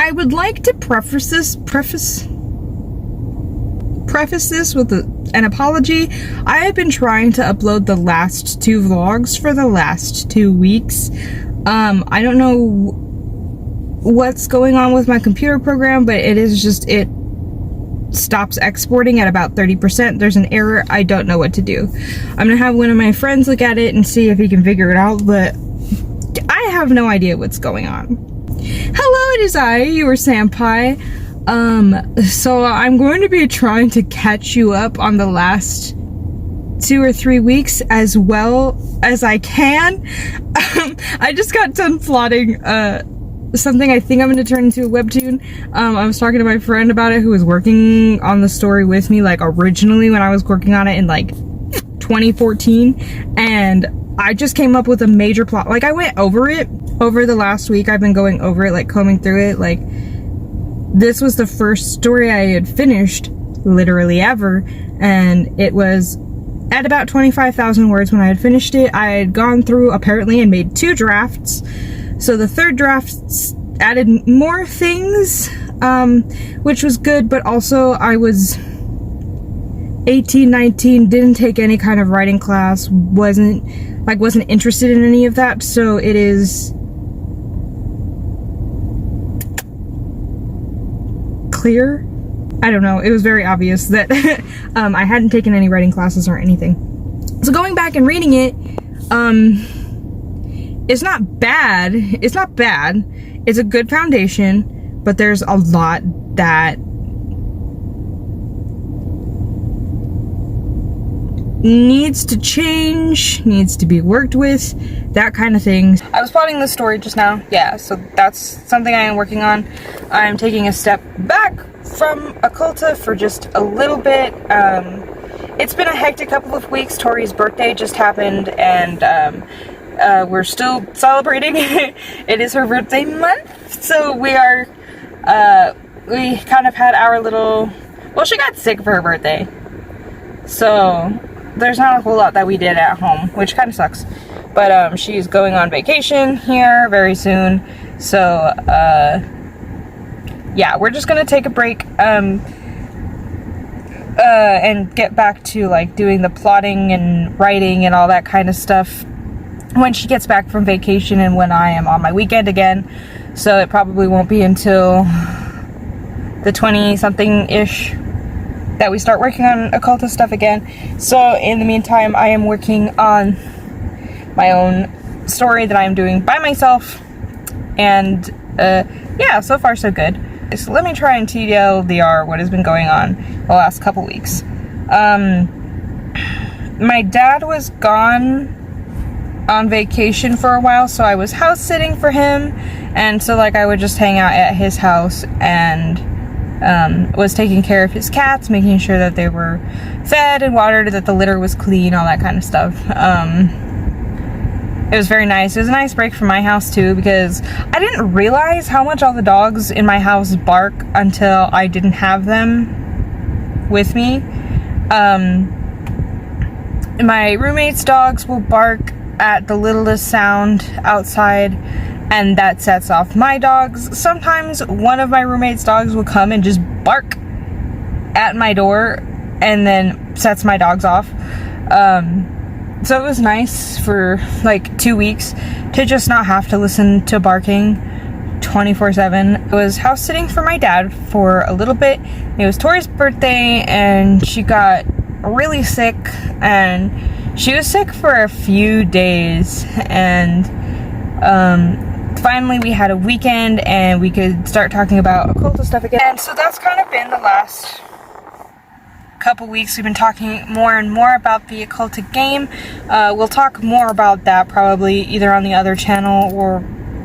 I would like to preface this with an apology. I have been trying to upload the last 2 vlogs for the last 2 weeks. I don't know what's going on with my computer program, but it stops exporting at about 30%. There's an error. I don't know what to do. I'm gonna have one of my friends look at it and see if he can figure it out, but I have no idea what's going on. Hello, it is I, your Senpai. So I'm going to be trying to catch you up on the last 2 or 3 weeks as well as I can. I just got done plotting, something I think I'm going to turn into a webtoon. I was talking to my friend about it who was working on the story with me, like, originally when I was working on it in, like, 2014, and I just came up with a major plot. Like, I went over it over the last week. I've been going over it, like, combing through it. Like, this was the first story I had finished, literally ever, and it was at about 25,000 words when I had finished it. I had gone through, apparently, and made 2 drafts. So the 3rd draft added more things, which was good, but also I was 18, 19, didn't take any kind of writing class, wasn't interested in any of that, so it is clear. I don't know, it was very obvious that I hadn't taken any writing classes or anything. So going back and reading it, it's not bad. It's not bad. It's a good foundation, but there's a lot that needs to change, needs to be worked with, that kind of thing. I was plotting this story just now. Yeah, so that's something I am working on. I'm taking a step back from Occulta for just a little bit. It's been a hectic couple of weeks. Tori's birthday just happened, and we're still celebrating. It is her birthday month, so we are, we kind of had our little, well, she got sick for her birthday, so there's not a whole lot that we did at home, which kind of sucks, but she's going on vacation here very soon, so yeah, we're just gonna take a break, and get back to, like, doing the plotting and writing and all that kind of stuff when she gets back from vacation and when I am on my weekend again. So it probably won't be until the 20-something-ish that we start working on occultist stuff again. So in the meantime, I am working on my own story that I am doing by myself, and yeah, so far so good. So let me try and TLDR what has been going on the last couple weeks. My dad was gone on vacation for a while, so I was house sitting for him, and so, like, I would just hang out at his house and was taking care of his cats, making sure that they were fed and watered, that the litter was clean, all that kind of stuff. It was very nice. It was a nice break from my house too, because I didn't realize how much all the dogs in my house bark until I didn't have them with me. My roommate's dogs will bark at the littlest sound outside, and that sets off my dogs. Sometimes one of my roommate's dogs will come and just bark at my door and then sets my dogs off. So it was nice for like 2 weeks to just not have to listen to barking 24/7. I was house sitting for my dad for a little bit. It was Tori's birthday and she got really sick, and she was sick for a few days, and finally we had a weekend and we could start talking about occult stuff again. And so that's kind of been the last couple weeks. We've been talking more and more about the occultic game. We'll talk more about that probably either on the other channel, or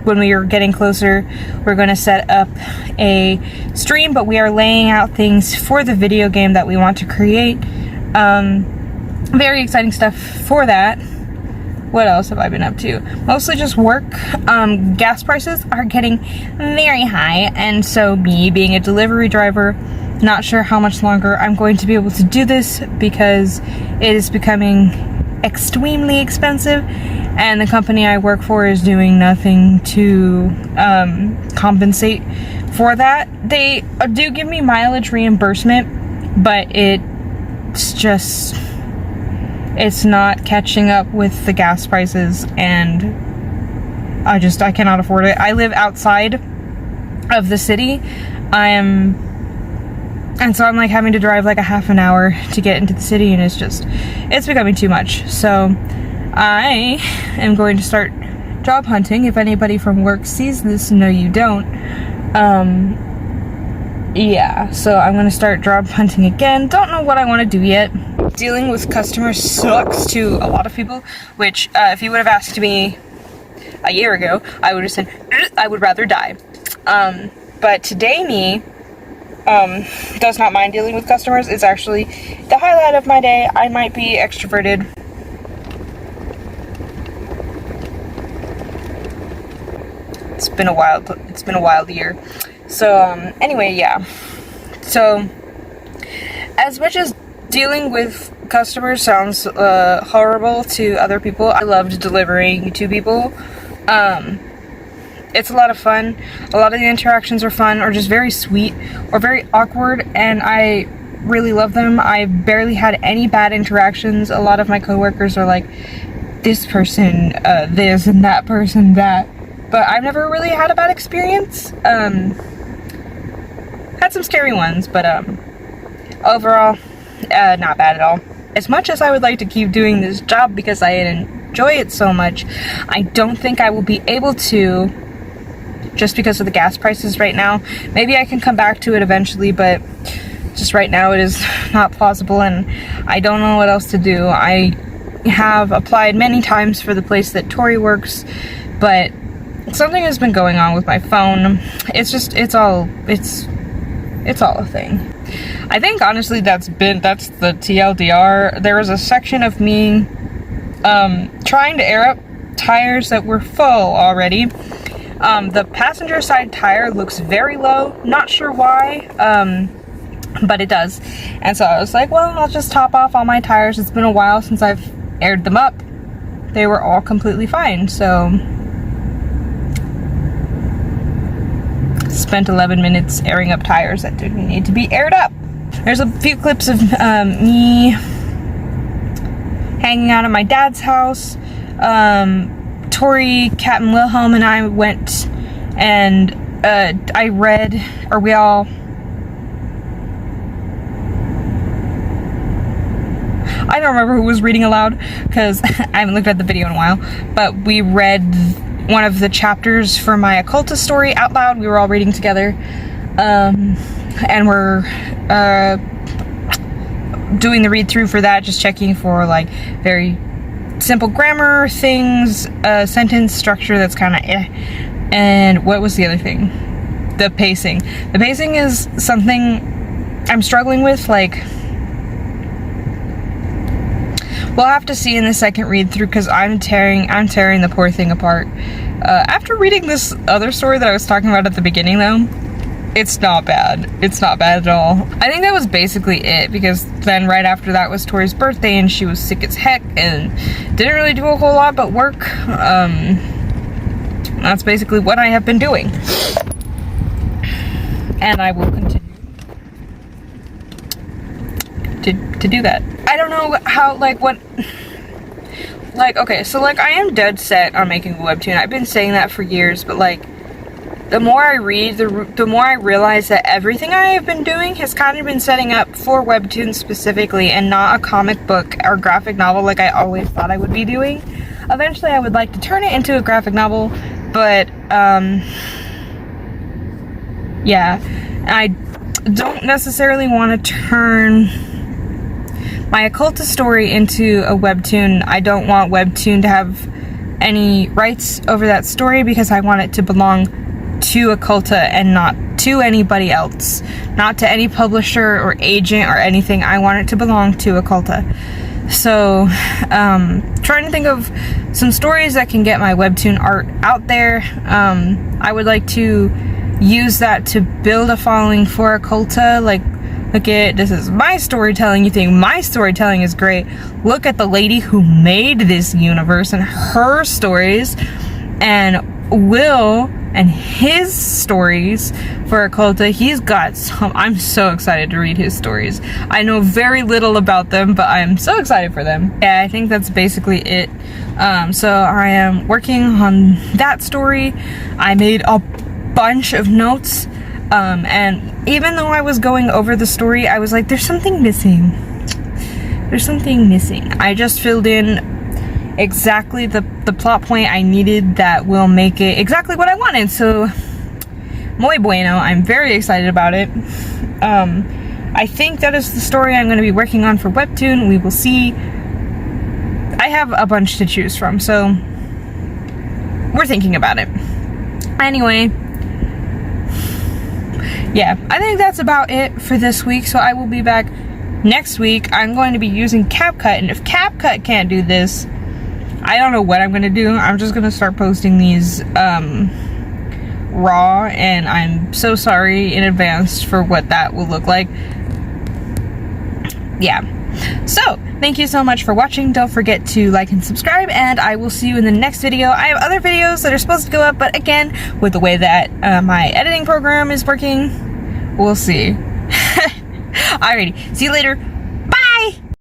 when we are getting closer we're going to set up a stream, but we are laying out things for the video game that we want to create. Very exciting stuff for that. What else have I been up to? Mostly just work. Gas prices are getting very high, and so me being a delivery driver, not sure how much longer I'm going to be able to do this because it is becoming extremely expensive, and the company I work for is doing nothing to compensate for that. They do give me mileage reimbursement, but it's not catching up with the gas prices, and I cannot afford it. I live outside of the city. And so I'm like having to drive like a half an hour to get into the city, and it's becoming too much. So I am going to start job hunting. If anybody from work sees this, no you don't. Yeah, so I'm gonna start job hunting again. Don't know what I want to do yet. Dealing with customers sucks to a lot of people, which if you would have asked me a year ago, I would have said I would rather die. But today me does not mind dealing with customers. It's actually the highlight of my day. I might be extroverted. It's been a wild year. So anyway, yeah. So as much as dealing with customers sounds horrible to other people, I loved delivering to people. It's a lot of fun. A lot of the interactions are fun, or just very sweet, or very awkward, and I really love them. I barely had any bad interactions. A lot of my coworkers are like, this person this, and that person that. But I've never really had a bad experience. Had some scary ones, but overall, not bad at all. As much as I would like to keep doing this job because I enjoy it so much, I don't think I will be able to, just because of the gas prices right now. Maybe I can come back to it eventually, but just right now it is not plausible, and I don't know what else to do. I have applied many times for the place that Tori works, but something has been going on with my phone. It's all a thing. I think honestly that's the TLDR. There was a section of me trying to air up tires that were full already. The passenger side tire looks very low, not sure why, but it does. And so I was like, well, I'll just top off all my tires. It's been a while since I've aired them up. They were all completely fine, so spent 11 minutes airing up tires that didn't need to be aired up. There's a few clips of me hanging out at my dad's house. Tori, Kat, and Wilhelm and I went and I read, or we all, I don't remember who was reading aloud because I haven't looked at the video in a while, but we read one of the chapters for my occultist story out loud. We were all reading together, and we're doing the read through for that, just checking for like very simple grammar things, sentence structure that's kind of and what was the other thing? The pacing. The pacing is something I'm struggling with. Like, we'll have to see in the second read through, because I'm tearing the poor thing apart. After reading this other story that I was talking about at the beginning, though, it's not bad. It's not bad at all. I think that was basically it, because then right after that was Tori's birthday, and she was sick as heck and didn't really do a whole lot but work. That's basically what I have been doing, and I will continue to do that. I don't know how, like, what, like, okay, so, like, I am dead set on making a webtoon. I've been saying that for years, but, like, the more I read, the more I realize that everything I have been doing has kind of been setting up for webtoons specifically, and not a comic book or graphic novel like I always thought I would be doing. Eventually I would like to turn it into a graphic novel, but, yeah, I don't necessarily want to turn my occultist story into a webtoon. I don't want webtoon to have any rights over that story, because I want it to belong to Occulta and not to anybody else. Not to any publisher or agent or anything. I want it to belong to Occulta. So, trying to think of some stories that can get my webtoon art out there. I would like to use that to build a following for Occulta. Like, look at, this is my storytelling. You think my storytelling is great? Look at the lady who made this universe and her stories. And Will and his stories for Occulta. He's got some, I'm so excited to read his stories. I know very little about them, but I'm so excited for them. Yeah, I think that's basically it. So I am working on that story. I made a bunch of notes, and even though I was going over the story, I was like, there's something missing. There's something missing. I just filled in exactly the plot point I needed that will make it exactly what I wanted. So, muy bueno. I'm very excited about it. I think that is the story I'm going to be working on for Webtoon. We will see. I have a bunch to choose from, so we're thinking about it. Anyway, yeah, I think that's about it for this week, so I will be back next week. I'm going to be using CapCut, and if CapCut can't do this, I don't know what I'm going to do. I'm just going to start posting these raw, and I'm so sorry in advance for what that will look like. Yeah. So, thank you so much for watching. Don't forget to like and subscribe, and I will see you in the next video. I have other videos that are supposed to go up, but again, with the way that my editing program is working, we'll see. Alrighty, see you later.